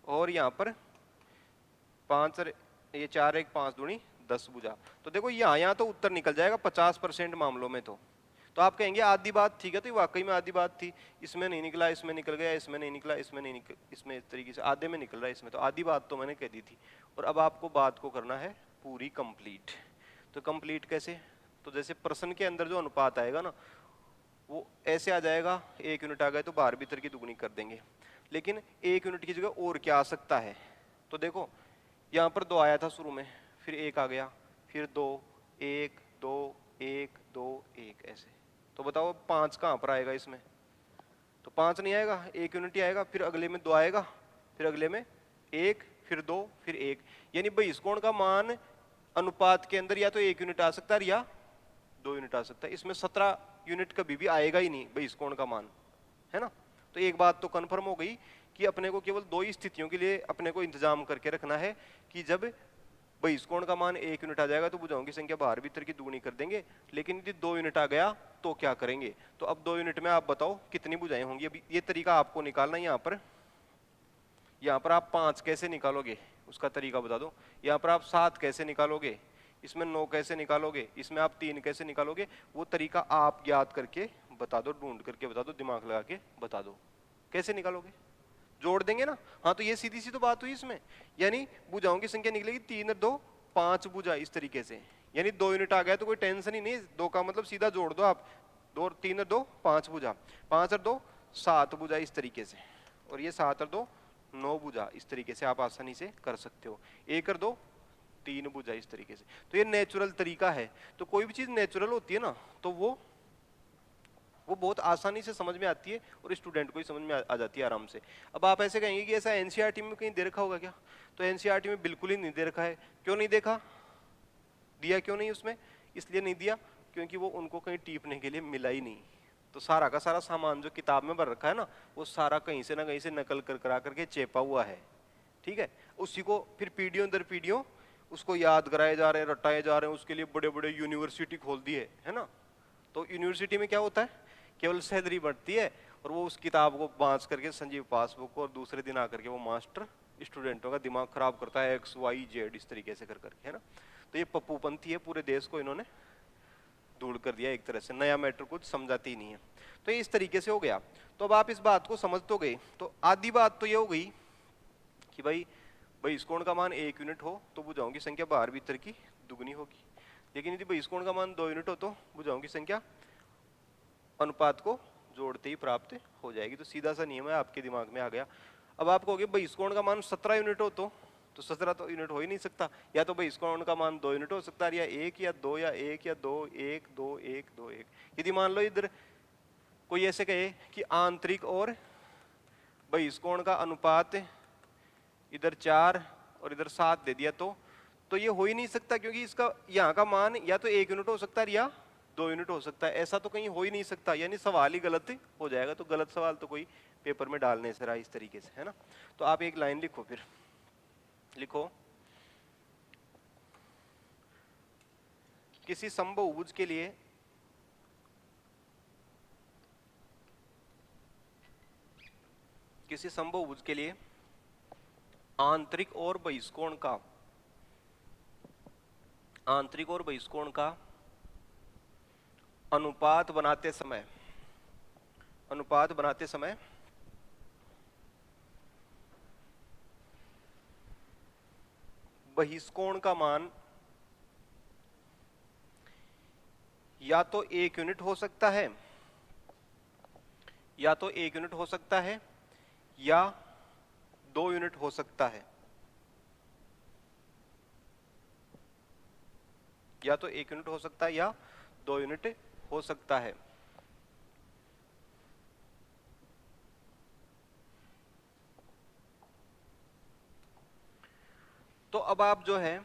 और यहाँ पर 5 और ये 4 1 5 दूनी 10 भुजा। तो देखो यहाँ तो उत्तर निकल जाएगा 50% मामलों में। तो आप कहेंगे आधी बात ठीक है, तो ये वाकई में आधी बात थी, इसमें नहीं निकला, इसमें निकल गया, इसमें नहीं निकला, इसमें नहीं निकल, इसमें इस तरीके से आधे में निकल रहा है इसमें, तो आधी बात तो मैंने कह दी थी। और अब आपको बात को करना है पूरी कंप्लीट। तो कंप्लीट कैसे, तो जैसे प्रश्न के अंदर जो अनुपात आएगा ना वो ऐसे आ जाएगा, 1 यूनिट आ गए तो बाहर भीतर की दुगनी कर देंगे, लेकिन 1 यूनिट की जगह और क्या आ सकता है। तो देखो यहाँ पर 2 आया था शुरू में, फिर 1 आ गया, फिर 2 1 2 1 2 1 ऐसे। तो बताओ 5 कहाँ पर आएगा इसमें, तो 5 नहीं आएगा, 1 यूनिट ही आएगा, फिर अगले में 2 आएगा, फिर अगले में 1, फिर 2, फिर 1, यानी भाई इस कोण का मान अनुपात के अंदर या तो 1 यूनिट आ सकता है या 2 यूनिट आ सकता है। इसमें 17 यूनिट कभी भी आएगा ही नहीं भाई इस कोण का मान, है ना। तो एक बात तो कन्फर्म हो गई कि अपने को केवल 2 ही स्थितियों के लिए अपने को इंतजाम करके रखना है कि जब भाई इस कोण का मान 1 यूनिट आ जाएगा तो भुजाओं की संख्या बाहर भीतर की दुगनी कर देंगे, लेकिन यदि 2 यूनिट आ गया तो क्या करेंगे। तो अब 2 यूनिट में आप बताओ कितनी भुजाएं होंगी। अभी ये तरीका आपको निकालना है। यहाँ पर आप 5 कैसे निकालोगे उसका तरीका बता दो। यहाँ पर आप 7 कैसे निकालोगे, इसमें 9 कैसे निकालोगे, इसमें आप 3 कैसे निकालोगे, वो तरीका आप याद करके बता दो, ढूंढ करके बता दो, दिमाग लगा के बता दो कैसे निकालोगे। जोड़ देंगे ना, हाँ तो ये सीधी सी तो बात हुई इसमें, यानी भुजाओं की संख्या निकलेगी 3 और 2 5 भुजा इस तरीके से, यानी 2 यूनिट आ गया तो कोई टेंशन ही नहीं, 2 का मतलब सीधा जोड़ दो आप, 2 3 और 2 5 भुजा, 5 और 2 7 भुजा इस तरीके से, और ये 7 और 2 9 भुजा, इस तरीके से आप आसानी से कर सकते हो। 1 और 2 3 भुजा इस तरीके से। तो ये नेचुरल तरीका है। तो कोई भी चीज नेचुरल होती है ना तो वो बहुत आसानी से समझ में आती है और स्टूडेंट को ही समझ में आ जाती है आराम से। अब आप ऐसे कहेंगे कि ऐसा एनसीईआरटी में कहीं दे रखा होगा क्या, तो एनसीईआरटी में बिल्कुल ही नहीं दे रखा है। क्यों नहीं देखा, दिया क्यों नहीं उसमें, इसलिए नहीं दिया क्योंकि वो उनको कहीं टीपने के लिए मिला ही नहीं। तो सारा का सारा सामान जो किताब में भर रखा है ना वो सारा कहीं से ना कहीं से नकल कर करा करके चेपा हुआ है, ठीक है। उसी को फिर पीढ़ियों दर पीढ़ियों उसको याद कराए जा रहे हैं, रटाए जा रहे हैं, उसके लिए बड़े बड़े यूनिवर्सिटी खोल दिए है ना। तो यूनिवर्सिटी में क्या होता है, केवल सैलरी बढ़ती है और वो उस किताब को बांच करके संजीव पासबुक और दूसरे दिन आकर के वो मास्टर स्टूडेंटों का दिमाग खराब करता है, XYZ इस तरीके से कर करके, है ना। तो ये पप्पूपंथी है, पूरे देश को इन्होंने दूर कर दिया एक तरह से, नया मैटर कुछ समझाती ही नहीं है। तो ये इस तरीके से हो गया। तो अब आप इस बात को समझ तो गए। तो आधी बात तो ये हो गई कि भाई इस कोण का मान 1 यूनिट हो तो भुजाओं की संख्या बाहर भीतर की दुगनी होगी, लेकिन यदि इस कोण का मान 2 यूनिट हो तो भुजाओं की संख्या अनुपात को जोड़ते ही प्राप्त हो जाएगी। तो सीधा सा नियम है, आपके दिमाग में आ गया। अब आप कहोगे भाई इस कोण का मान 17 यूनिट हो तो 17 तो यूनिट हो ही नहीं सकता, या तो भाई इस कोण का मान 2 यूनिट हो सकता है, या 1 या 2 या 1 या 2 1 2 1 2 1। यदि मान लो इधर कोई ऐसे कहे कि आंतरिक और भाई इस कोण का अनुपात इधर 4 और इधर 7 दे दिया तो ये हो ही नहीं सकता, क्योंकि इसका यहाँ का मान या तो 1 यूनिट हो सकता है या 2 यूनिट हो सकता है, ऐसा तो कहीं हो ही नहीं सकता, यानी सवाल ही गलत हो जाएगा। तो गलत सवाल तो कोई पेपर में डालने से रहा इस तरीके से, है ना। तो आप एक लाइन लिखो, फिर लिखो किसी समबाहुभुज के लिए आंतरिक और बहिष्कोण का अनुपात बनाते समय बहिष्कोण का मान या तो 1 यूनिट हो सकता है या 2 यूनिट हो सकता है, या तो 1 यूनिट हो सकता है या 2 यूनिट हो सकता है। तो अब आप जो है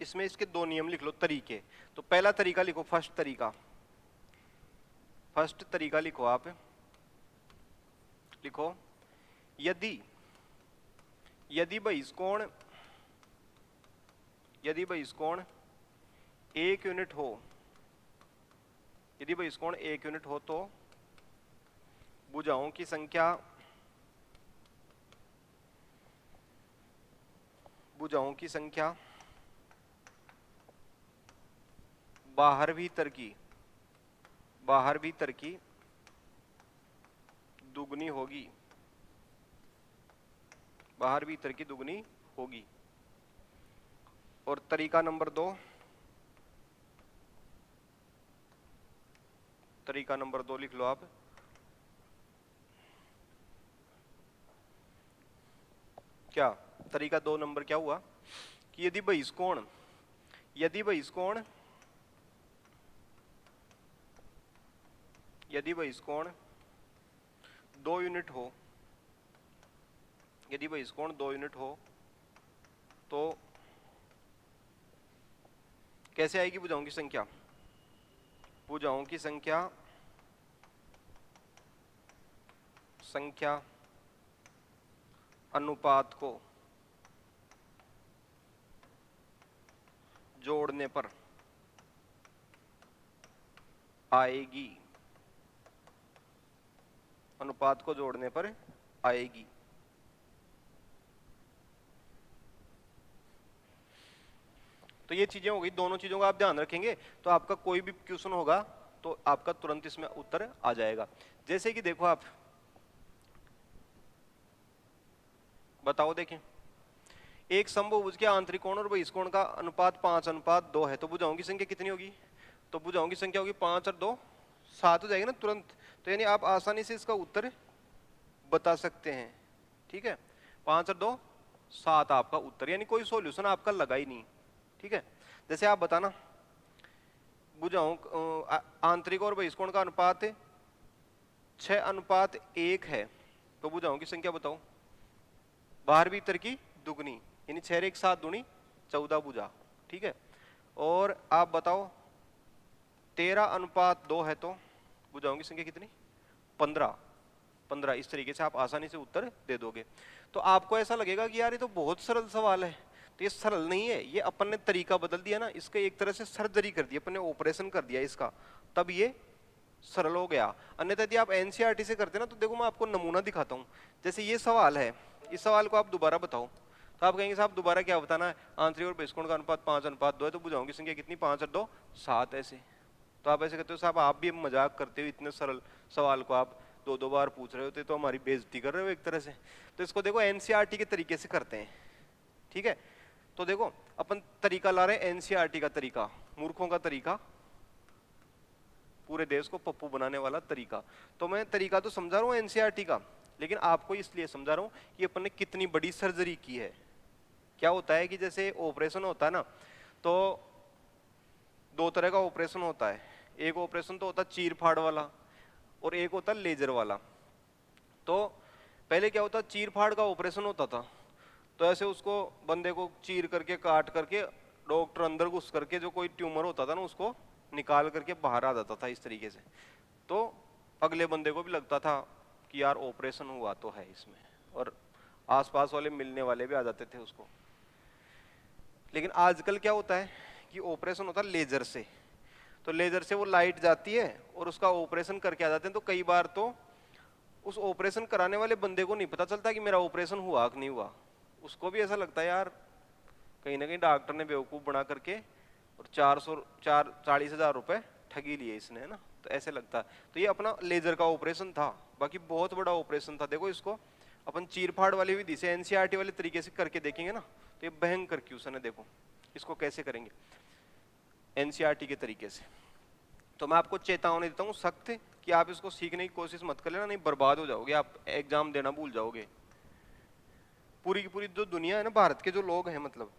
इसमें इसके 2 नियम लिख लो, तरीके। तो पहला तरीका लिखो, फर्स्ट तरीका, फर्स्ट तरीका लिखो आप, लिखो यदि यदि बहिष्कोण 1 यूनिट हो, यदि बहिष्कोण 1 यूनिट हो तो भुजाओं की संख्या बाहर भीतर की दुगनी होगी, बाहर भीतर की दुगनी होगी। और तरीका नंबर 2, लिख लो आप, क्या तरीका 2 नंबर क्या हुआ कि यदि बहिष्कोण 2 यूनिट हो, यदि बहिष्कोण 2 यूनिट हो तो कैसे आएगी भुजाओं की संख्या? भुजाओं की संख्या अनुपात को जोड़ने पर आएगी, अनुपात को जोड़ने पर आएगी। तो ये चीजें हो गई, दोनों चीजों का आप ध्यान रखेंगे तो आपका कोई भी क्वेश्चन होगा तो आपका तुरंत इसमें उत्तर आ जाएगा। जैसे कि देखो आप बताओ, देखें एक समबाहुभुज के आंतरिक कोण और बहिष्कोण का अनुपात 5:2 है, तो भुजाओं की संख्या कितनी होगी? तो भुजाओं की संख्या होगी 5 और 2 7 हो जाएगी ना तुरंत। तो यानी आप आसानी से इसका उत्तर बता सकते हैं, ठीक है। 5 और 2 7 आपका उत्तर, यानी कोई सॉल्यूशन आपका लगा ही नहीं, ठीक है। जैसे आप बताना भुजाओं आंतरिक और बहिष्कोण का अनुपात 6:1 है, तो भुजाओं की संख्या बताओ बाहर भीतर की दुगनी, यानी 6 और 1 7 दूनी 14 भुजा, ठीक है। और आप बताओ 13:2 है तो भुजाओं की संख्या कितनी? 15। इस तरीके से आप आसानी से उत्तर दे दोगे। तो आपको ऐसा लगेगा कि यार ये तो बहुत सरल सवाल है, तो ये सरल नहीं है, ये अपन ने तरीका बदल दिया ना, इसका एक तरह से सर्जरी कर दी, अपन ने ऑपरेशन कर दिया इसका, तब ये सरल हो गया। अन्यथा यदि आप एनसीईआरटी से करते ना तो देखो मैं आपको नमूना दिखाता हूँ। जैसे ये सवाल है, इस सवाल को आप दोबारा बताओ तो आप कहेंगे साहब दोबारा क्या बताना है? आंतरिक और बहिष्कोण का अनुपात 5:2 है, तो भुजाओं की संख्या कितनी? 5 और 2 7 ऐसे। तो आप ऐसे कहते हो साहब आप भी मजाक करते हो, इतने सरल सवाल को आप 2-2 बार पूछ रहे होते तो हमारी बेइज्जती कर रहे हो एक तरह से। तो इसको देखो एनसीईआरटी के तरीके से करते हैं, ठीक है। तो देखो अपन तरीका ला रहे हैं एनसीईआरटी का तरीका, मूर्खों का तरीका, पूरे देश को पप्पू बनाने वाला तरीका। तो मैं तरीका तो समझा रहा हूँ एनसीईआरटी का, लेकिन आपको इसलिए समझा रहा हूँ कि अपन ने कितनी बड़ी सर्जरी की है। क्या होता है कि जैसे ऑपरेशन होता है ना, तो 2 तरह का ऑपरेशन होता है। एक ऑपरेशन तो होता है चीर फाड़ वाला और एक होता है लेजर वाला। तो पहले क्या होता, चीर फाड़ का ऑपरेशन होता था, तो ऐसे उसको बंदे को चीर करके काट करके डॉक्टर अंदर घुस करके जो कोई ट्यूमर होता था ना उसको निकाल करके बाहर आ जाता था इस तरीके से। तो अगले बंदे को भी लगता था कि यार ऑपरेशन हुआ तो है इसमें, और आसपास वाले मिलने वाले भी आ जाते थे उसको। लेकिन आजकल क्या होता है कि ऑपरेशन होता है लेजर से, तो लेजर से वो लाइट जाती है और उसका ऑपरेशन करके आ जाते हैं। तो कई बार तो उस ऑपरेशन कराने वाले बंदे को नहीं पता चलता कि मेरा ऑपरेशन हुआ कि नहीं हुआ, उसको भी ऐसा लगता है यार कहीं ना कहीं डॉक्टर ने बेवकूफ बना करके और 40,000 रुपए ठगी लिए इसने, है ना। तो ऐसे लगता है। तो ये अपना लेजर का ऑपरेशन था, बाकी बहुत बड़ा ऑपरेशन था। देखो इसको अपन चीरफाड़ वाली विधि से एनसीईआरटी वाले तरीके से करके देखेंगे ना, तो ये भयंकर क्वेश्चन है। देखो इसको कैसे करेंगे एनसीईआरटी के तरीके से। तो मैं आपको चेतावनी देता हूँ सख्त कि आप इसको सीखने की कोशिश मत कर लेना, नहीं बर्बाद हो जाओगे, आप एग्जाम देना भूल जाओगे। पूरी की पूरी जो दुनिया है ना, भारत के जो लोग हैं, मतलब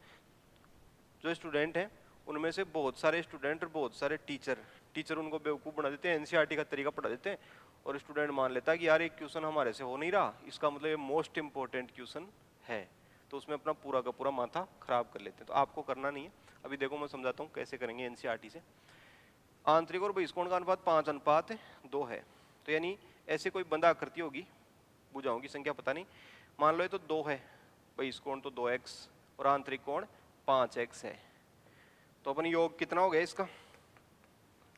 जो स्टूडेंट हैं, उनमें से बहुत सारे स्टूडेंट और बहुत सारे टीचर उनको बेवकूफ़ बना देते हैं, एनसीईआरटी का तरीका पढ़ा देते हैं, और स्टूडेंट मान लेता है कि यार एक क्वेश्चन हमारे से हो नहीं रहा, इसका मतलब ये मोस्ट इंपॉर्टेंट क्वेश्चन है, तो उसमें अपना पूरा का पूरा माथा खराब कर लेते हैं। तो आपको करना नहीं है। अभी देखो मैं समझाता हूँ कैसे करेंगे एनसीईआरटी से। आंतरिक और बहिष्कोण का अनुपात 5:2 है। तो यानी ऐसे कोई बंधा आकृति होगी, भुजाओं की संख्या पता नहीं, मान लो ये तो 2 है, बहिष्कोण तो 2x और आंतरिक कोण 5x है। तो अपन योग कितना हो गया इसका?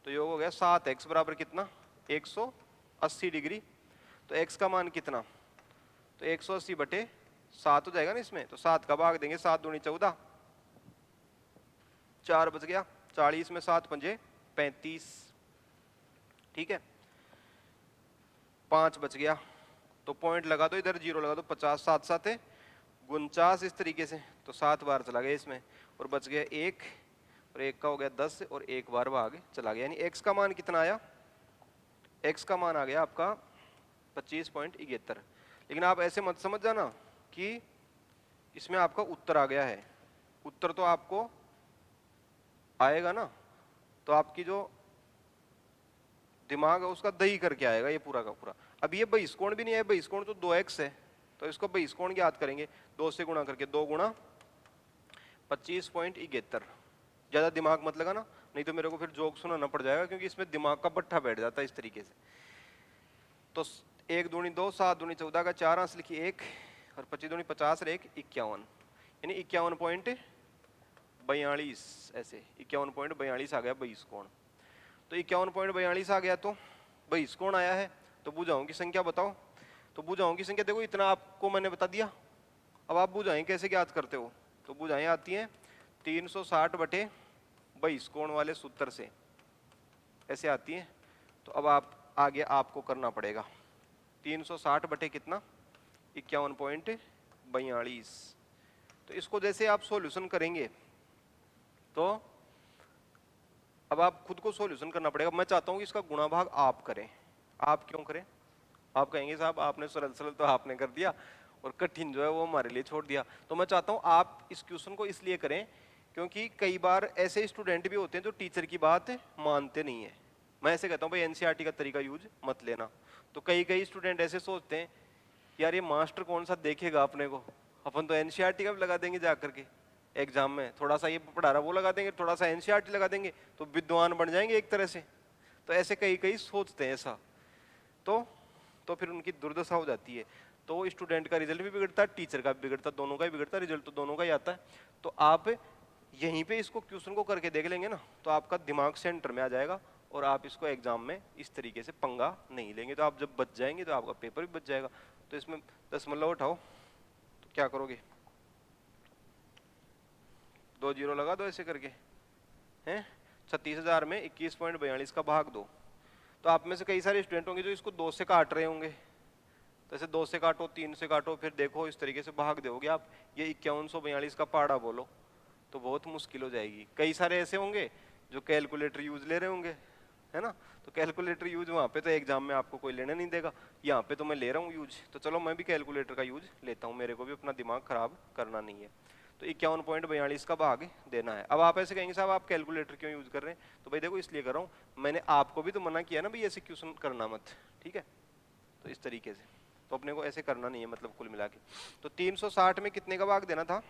तो योग हो गया 7x बराबर कितना? 180 डिग्री। तो x का मान कितना? तो 180/7 हो जाएगा ना इसमें। तो 7 का भाग देंगे, 7 दूनी 14, 4 बच गया 40 में 7 पंजे 35, ठीक है। 5 बच गया, तो पॉइंट लगा दो, इधर 0 लगा दो, 50, 7 7 49 इस तरीके से। तो 7 बार चला गया इसमें और बच गया 1, और 1 का हो गया 10 और 1 बार भाग चला गया। यानी x का मान कितना आया? x का मान आ गया आपका 25.71। लेकिन आप ऐसे मत समझ जाना कि इसमें आपका उत्तर आ गया है। उत्तर तो आपको आएगा ना, तो आपकी जो दिमाग है उसका दही करके आएगा ये पूरा का पूरा। अब ये बहिष्कोण भी नहीं है, बहिष्कोण तो 2x है, तो इसको बहिष्कोण ज्ञात करेंगे 2 से गुणा करके, 2 गुणा 25.71। ज्यादा दिमाग मत लगाना, नहीं तो मेरे को फिर जोक सुनाना पड़ जाएगा, क्योंकि इसमें दिमाग का भट्ठा बैठ जाता है इस तरीके से। तो 1 दूनी 2, 7 दूनी 14 का 4 अंश लिखी 1, और 25 दूनी 50 और 1 51, यानी 51.42, ऐसे 51.42 आ गया बहिष्कोण। तो 51.42 आ गया, तो बहिष्कोण आया है। तो भुजाओं की संख्या बताओ। तो भुजाओं की संख्या देखो, इतना आपको मैंने बता दिया। अब आप भुजाएं कैसे ज्ञात करते हो? तो भुजाएं आती हैं 360 बहिष्कोण वाले सूत्र से, ऐसे आती हैं। तो अब आप आगे आपको करना पड़ेगा 360 कितना? 51.42। तो इसको जैसे आप सॉल्यूशन करेंगे, तो अब आप खुद को सॉल्यूशन करना पड़ेगा। मैं चाहता हूं कि इसका गुणा भाग आप करें। आप क्यों करें? आप कहेंगे साहब आपने सरल सरल तो आपने कर दिया और कठिन जो है वो हमारे लिए छोड़ दिया। तो मैं चाहता हूं आप इस क्वेश्चन को इसलिए करें क्योंकि कई बार ऐसे स्टूडेंट भी होते हैं जो टीचर की बात मानते नहीं है। मैं ऐसे कहता हूं भाई एनसीईआरटी का तरीका यूज मत लेना। तो कई स्टूडेंट ऐसे सोचते हैं यार ये मास्टर कौन सा देखेगा अपने को, अपन तो एनसीईआरटी का भी लगा देंगे जा करके एग्जाम में, थोड़ा सा ये पढ़ा रहा वो लगा देंगे, थोड़ा सा एनसीईआरटी लगा देंगे, तो विद्वान बन जाएंगे एक तरह से। तो ऐसे कई सोचते हैं ऐसा, तो फिर उनकी दुर्दशा हो जाती है। तो स्टूडेंट का रिजल्ट भी बिगड़ता है, टीचर का भी बिगड़ता है, दोनों का ही बिगड़ता है, रिजल्ट तो दोनों का ही आता है। तो आप यहीं पे इसको क्वेश्चन को करके देख लेंगे ना, तो आपका दिमाग सेंटर में आ जाएगा और आप इसको एग्जाम में इस तरीके से पंगा नहीं लेंगे। तो आप जब बच जाएंगे तो आपका पेपर भी बच जाएगा। तो इसमें दशमलव उठाओ तो क्या करोगे? 2 जीरो लगा दो ऐसे करके, हैं 36,000 में 21.42 का भाग दो। तो आप में से कई सारे स्टूडेंट होंगे जो इसको 2 से काट रहे होंगे। तो ऐसे 2 से काटो, 3 से काटो, फिर देखो इस तरीके से भाग दोगे आप। ये 5142 का पहाड़ा बोलो तो बहुत मुश्किल हो जाएगी। कई सारे ऐसे होंगे जो कैलकुलेटर यूज ले रहे होंगे, है ना। तो कैलकुलेटर यूज वहाँ पे तो एग्जाम में आपको कोई लेने नहीं देगा, यहाँ पे तो मैं ले रहा हूँ यूज, तो चलो मैं भी कैलकुलेटर का यूज लेता हूँ, मेरे को भी अपना दिमाग खराब करना नहीं है। तो 51.42 का भाग देना है। अब आप ऐसे कहेंगे साहब आप कैलकुलेटर क्यों यूज कर रहे हैं? तो भाई देखो इसलिए कर रहा हूँ, मैंने आपको भी तो मना किया ना भाई ऐसे क्वेश्चन करना मत, ठीक है। तो इस तरीके से तो अपने को ऐसे करना नहीं है, मतलब कुल मिला के। तो 360 में कितने का भाग देना था?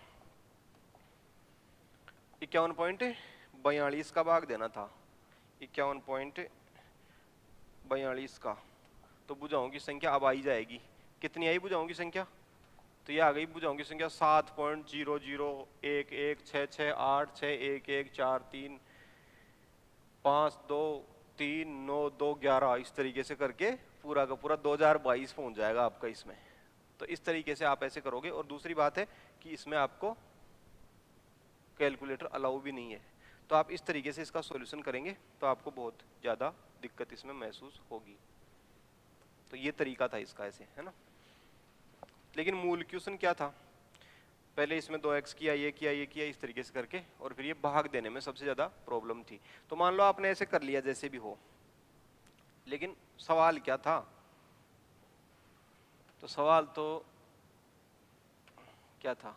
51.42 का भाग देना था, 51.42 का। तो भुजाओं की संख्या अब आई जाएगी, कितनी आई भुजाओं की संख्या? तो ये आ गई भुजाओं की संख्या 7.0011664131 इस तरीके से करके पूरा का पूरा 2022 पहुंच जाएगा आपका इसमें। तो इस तरीके से आप ऐसे करोगे। और दूसरी बात है कि इसमें आपको कैलकुलेटर अलाउ भी नहीं है। तो आप इस तरीके से इसका सॉल्यूशन करेंगे तो आपको बहुत ज्यादा दिक्कत इसमें महसूस होगी। तो ये तरीका था इसका, ऐसे है ना। लेकिन मूल क्वेश्चन क्या था? पहले इसमें 2x किया, ये किया, ये किया, इस तरीके से करके, और फिर ये भाग देने में सबसे ज्यादा प्रॉब्लम थी। तो मान लो आपने ऐसे कर लिया जैसे भी हो, लेकिन सवाल क्या था? तो सवाल तो क्या था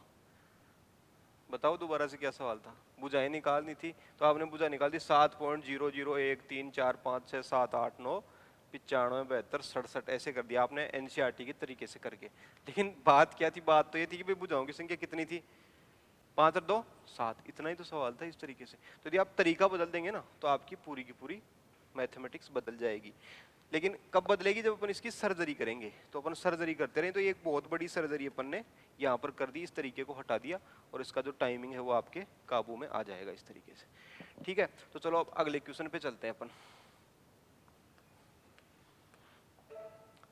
बताओ दोबारा से, क्या सवाल था? भुजाएं निकालनी थी, तो आपने भुजा निकाल दी 7.0013456789 95 72 67 ऐसे कर दिया आपने एनसीईआरटी के तरीके से करके। लेकिन बात क्या थी? बात तो ये थी कि भाई भुजाओं की संख्या कितनी थी? 5 और 2 7, इतना ही तो सवाल था इस तरीके से। तो यदि आप तरीका बदल देंगे ना तो आपकी पूरी की पूरी मैथमेटिक्स बदल जाएगी। लेकिन कब बदलेगी? जब अपन इसकी सर्जरी करेंगे। तो अपन सर्जरी करते रहे, तो ये एक बहुत बड़ी सर्जरी अपन ने यहाँ पर कर दी, इस तरीके को हटा दिया और इसका जो टाइमिंग है वो आपके काबू में आ जाएगा इस तरीके से। ठीक है, तो चलो अब अगले क्वेश्चन पे चलते हैं अपन।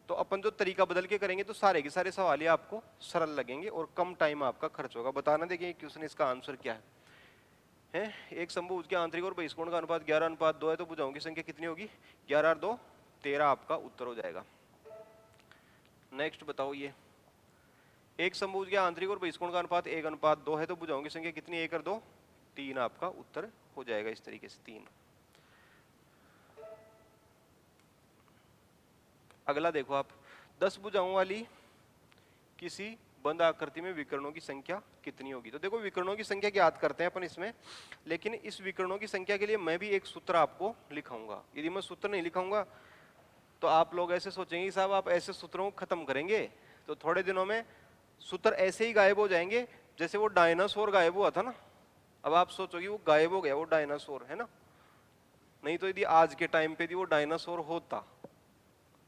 तो अपन जो तरीका बदल के करेंगे तो सारे के सारे सवाल ही आपको सरल लगेंगे और कम टाइम आपका खर्च होगा। बताना देखिए क्वेश्चन, इसका आंसर क्या है? एक समभुज के आंतरिक और बहिष्कोण का अनुपात 11:2 है, तो भुजाओं की संख्या कितनी होगी? 11 और 2 13 आपका उत्तर हो जाएगा। नेक्स्ट बताओ, ये एक समभुज के आंतरिक और बहिष्कोण का अनुपात 1:2 है, तो भुजाओं की संख्या कितनी? 1 और 2 3 आपका उत्तर हो जाएगा इस तरीके से 3। अगला देखो आप, 10 भुजाओं वाली किसी बंद आकृति में विकर्णों की संख्या कितनी होगी? तो देखो विकर्णों की संख्या ज्ञात करते हैं अपन इसमें, लेकिन इस विकर्णों की संख्या के लिए मैं भी एक सूत्र आपको लिखाऊंगा। यदि मैं सूत्र नहीं लिखाऊंगा तो आप लोग ऐसे सोचेंगे साहब आप ऐसे सूत्रों को खत्म करेंगे, तो थोड़े दिनों में सूत्र ऐसे ही गायब हो जाएंगे जैसे वो डायनासोर गायब हुआ था ना। अब आप सोचोगे वो गायब हो गया, वो डायनासोर है ना। नहीं तो यदि आज के टाइम पे भी वो डायनासोर होता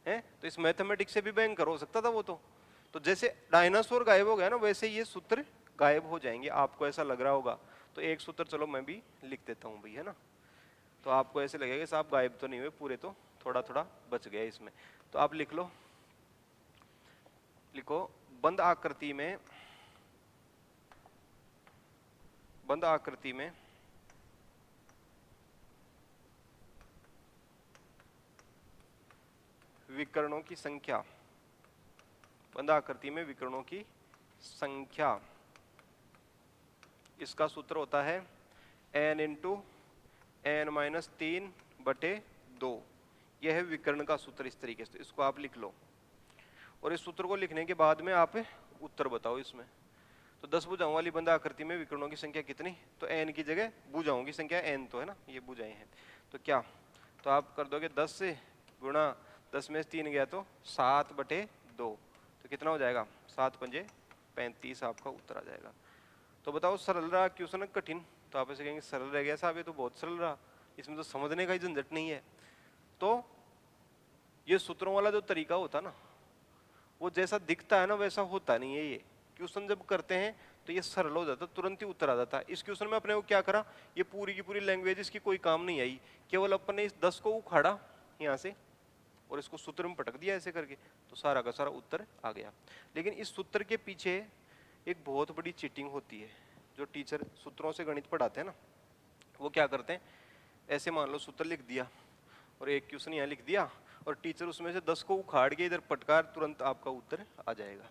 है तो इस मैथमेटिक्स से भी भयंकर हो सकता था वो। तो जैसे डायनासोर गायब हो गया ना, वैसे ये सूत्र गायब हो जाएंगे। आपको ऐसा लग रहा होगा तो एक सूत्र चलो मैं भी लिख देता हूं भाई, है ना। तो आपको ऐसे लगेगा साहब गायब तो नहीं हुए पूरे, तो थोड़ा थोड़ा बच गया इसमें। तो आप लिख लो, लिखो बंद आकृति में विकर्णों की संख्या, बंद आकृति में विकर्णों की संख्या, इसका सूत्र होता है n इंटू n-3/2। यह है विकर्ण का सूत्र इस तरीके से, इसको आप लिख लो। और इस सूत्र को लिखने के बाद में आप उत्तर बताओ इसमें। तो 10 भुजाओं वाली बंद आकृति में विकर्णों की संख्या कितनी? तो n की जगह भुजाओं की संख्या n तो है ना, ये भुजाएं हैं। तो क्या, तो आप कर दोगे 10 से गुणा 10 में से 3 गया तो 7/2, तो कितना हो जाएगा? 7×5 = 35 आपका उत्तर आ जाएगा। तो बताओ सरल रहा क्वेश्चन कठिन? तो आप ऐसे कहेंगे सरल रह गया साहब, ये तो बहुत सरल रहा, इसमें तो समझने का ही झंझट नहीं है। तो ये सूत्रों वाला जो तरीका होता ना, वो जैसा दिखता है ना वैसा होता नहीं है। ये क्वेश्चन जब करते हैं तो ये सरल हो जाता, तुरंत ही उत्तर आ जाता है। इस क्वेश्चन में अपने को क्या करा, ये पूरी की पूरी लैंग्वेज इसकी कोई काम नहीं आई, केवल अपन ने इस 10 को उखाड़ा यहाँ से और इसको सूत्र में पटक दिया ऐसे करके, तो सारा का सारा उत्तर आ गया। लेकिन इस सूत्र के पीछे एक बहुत बड़ी चीटिंग होती है। जो टीचर सूत्रों से गणित पढ़ाते हैं ना, वो क्या करते हैं, ऐसे मान लो सूत्र लिख दिया और एक क्वेश्चन यहाँ लिख दिया और टीचर उसमें से 10 को उखाड़ के इधर पटकार, तुरंत आपका उत्तर आ जाएगा।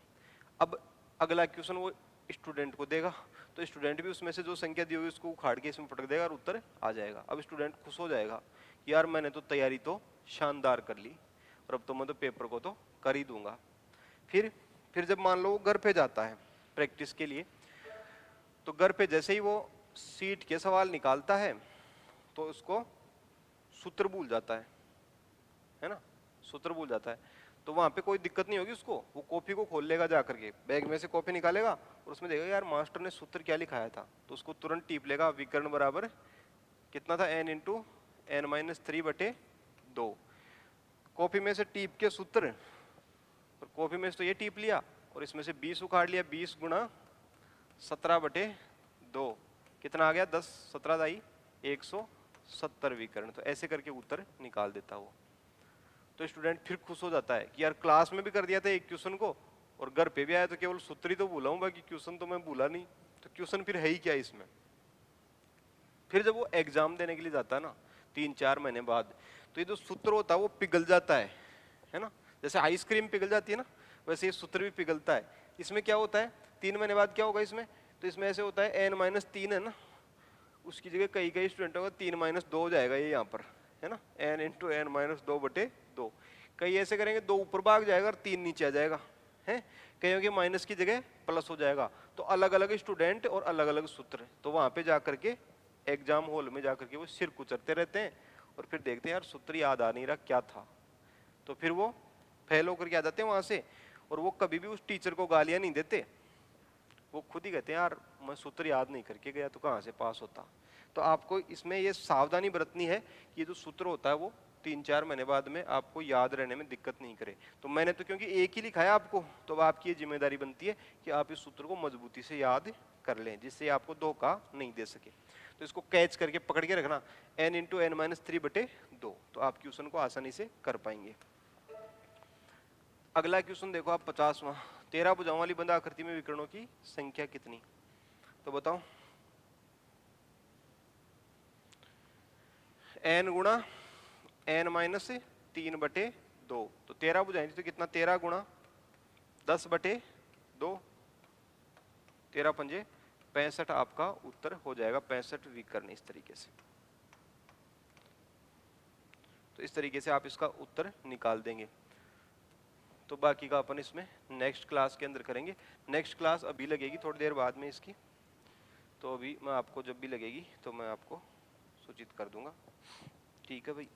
अब अगला क्वेश्चन वो स्टूडेंट को देगा, तो स्टूडेंट भी उसमें से जो संख्या दी हुई उसको उखाड़ के इसमें पटक देगा और उत्तर आ जाएगा। अब स्टूडेंट खुश हो जाएगा कि यार मैंने तो तैयारी तो शानदार कर ली और अब तो मैं तो पेपर को तो कर ही दूंगा। फिर जब मान लो वो घर पे जाता है प्रैक्टिस के लिए, तो घर पे जैसे ही वो सीट के सवाल निकालता है तो उसको सूत्र भूल जाता है ना, सूत्र भूल जाता है। तो वहां पे कोई दिक्कत नहीं होगी उसको, वो कॉपी को खोल लेगा, जा करके बैग में से कॉपी निकालेगा और उसमें देखेगा यार मास्टर ने सूत्र क्या लिखाया था, तो उसको तुरंत टीप लेगा। विकर्ण बराबर कितना था, n इंटू n-3/2। कॉपी में से टीप के सूत्र, और कॉपी में से तो ये टीप लिया और इसमें से 20 उखाड़ लिया, 20 गुणा 17/2 कितना आ गया, 10 17 दाई 170 विकर्ण। तो ऐसे करके उत्तर निकाल देता वो। तो स्टूडेंट फिर खुश हो जाता है कि यार क्लास में भी कर दिया था एक क्वेश्चन को और घर पे भी आया तो केवल सूत्र ही तो भूला हूं, बाकी क्वेश्चन तो मैं भूला नहीं। तो क्वेश्चन फिर है ही क्या इसमें। फिर जब वो एग्जाम देने के लिए जाता है ना 3-4 महीने बाद, तो ये जो सूत्र होता है वो पिघल जाता है ना। जैसे आइसक्रीम पिघल जाती है ना, वैसे ये सूत्र भी पिघलता है। इसमें क्या होता है, 3 महीने बाद क्या होगा इसमें, तो इसमें ऐसे होता है n-3 है ना, उसकी जगह कई स्टूडेंटों का 3-2 हो जाएगा ये यहाँ पर, है ना, n इंटू n-2/2। कई ऐसे करेंगे 2 ऊपर भाग जाएगा और 3 नीचे आ जाएगा, है। कईयों के माइनस की जगह प्लस हो जाएगा। तो अलग अलग स्टूडेंट और अलग अलग सूत्र, तो वहां पे जाकर के एग्जाम हॉल में जाकर के वो सिर कुचरते रहते हैं और फिर देखते हैं यार सूत्र याद आ नहीं रहा क्या था। तो फिर वो फेल होकर के आ जाते हैं वहां से, और वो कभी भी उस टीचर को गालियां नहीं देते, वो खुद ही कहते हैं यार मैं सूत्र याद नहीं करके गया तो कहाँ से पास होता। तो आपको इसमें ये सावधानी बरतनी है कि ये जो सूत्र होता है वो 3-4 महीने बाद में आपको याद रहने में दिक्कत नहीं करे। तो मैंने तो क्योंकि एक ही लिखा है आपको, तो अब आपकी ये जिम्मेदारी बनती है कि आप इस सूत्र को मजबूती से याद कर लें जिससे आपको धोखा नहीं दे सके। तो इसको कैच करके पकड़ के रखना, n इंटू एन माइनस 3/2, तो आप क्वेश्चन को आसानी से कर पाएंगे। अगला क्वेश्चन देखो आप 50वां, 13 भुजाओं वाली बंद आकृति में विकर्णों की संख्या कितनी? तो बताओ, n गुणा n माइनस 3/2, तो 13 भुजाएं तो कितना, 13 गुणा 10/2, 13 पंजे 65 आपका उत्तर हो जाएगा, 65 विकर्ण इस तरीके से। तो इस तरीके से आप इसका उत्तर निकाल देंगे। तो बाकी का अपन इसमें नेक्स्ट क्लास के अंदर करेंगे। नेक्स्ट क्लास अभी लगेगी थोड़ी देर बाद में इसकी, तो अभी मैं आपको जब भी लगेगी तो मैं आपको सूचित कर दूंगा। ठीक है भाई।